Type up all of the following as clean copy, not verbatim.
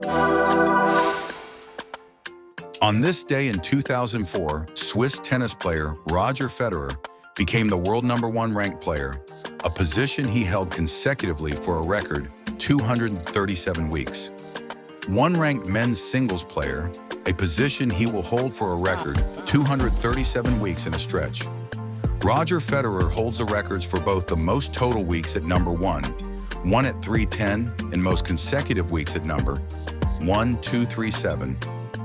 On this day in 2004, Swiss tennis player Roger Federer became the world #1 ranked player, a position he held consecutively for a record 237 weeks. One ranked men's singles player, a position he will hold for a record 237 weeks in a stretch. Roger Federer holds the records for both the most total weeks at #1, one at 310, and most consecutive weeks at number 1237.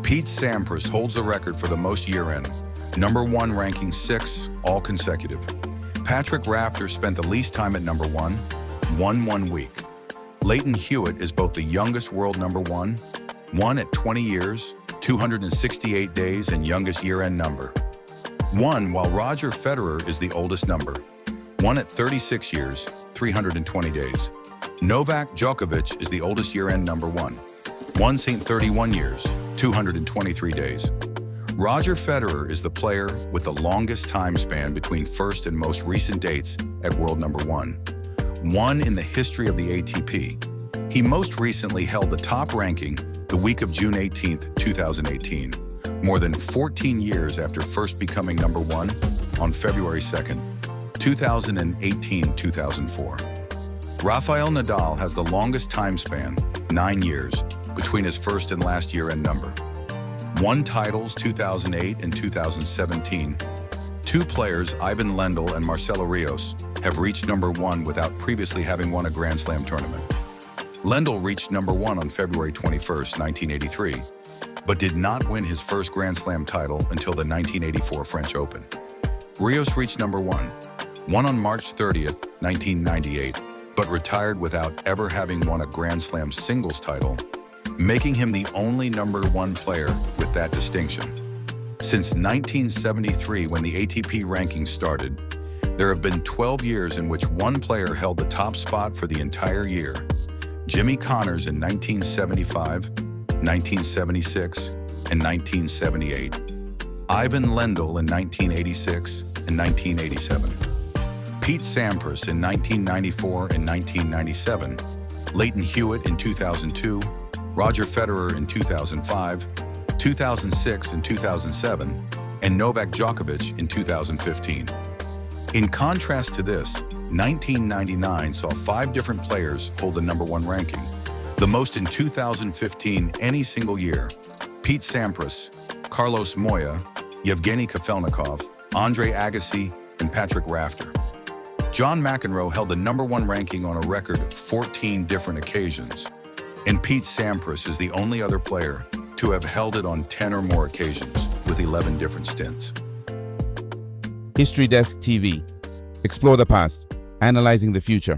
Pete Sampras holds the record for the most year-end, #1 ranking 6, all consecutive. Patrick Rafter spent the least time at #1, 1 week. Lleyton Hewitt is both the youngest world #1, 1 at 20 years, 268 days, and youngest year-end number 1, while Roger Federer is the oldest number, 1 at 36 years, 320 days. Novak Djokovic is the oldest year-end #1, 1 at 31 years, 223 days. Roger Federer is the player with the longest time span between first and most recent dates at world #1, 1 in the history of the ATP. He most recently held the top ranking the week of June 18, 2018, more than 14 years after first becoming #1 on February 2, 2018-2004. Rafael Nadal has the longest time span, 9 years, between his first and last year-end number. 1 titles 2008 and 2017. 2 players, Ivan Lendl and Marcelo Rios, have reached #1 without previously having won a Grand Slam tournament. Lendl reached #1 on February 21, 1983, but did not win his first Grand Slam title until the 1984 French Open. Rios reached #1, won on March 30, 1998, but retired without ever having won a Grand Slam singles title, making him the only #1 player with that distinction. Since 1973, when the ATP rankings started, there have been 12 years in which one player held the top spot for the entire year. Jimmy Connors in 1975, 1976, and 1978. Ivan Lendl in 1986 and 1987. Pete Sampras in 1994 and 1997. Lleyton Hewitt in 2002. Roger Federer in 2005, 2006 and 2007, and Novak Djokovic in 2015. In contrast to this, 1999 saw 5 different players hold the #1 ranking, the most in 2015 any single year: Pete Sampras, Carlos Moya, Yevgeny Kafelnikov, Andre Agassi, and Patrick Rafter. John McEnroe held the #1 ranking on a record 14 different occasions, and Pete Sampras is the only other player to have held it on 10 or more occasions, with 11 different stints. History Desk TV. Explore the past, analyzing the future.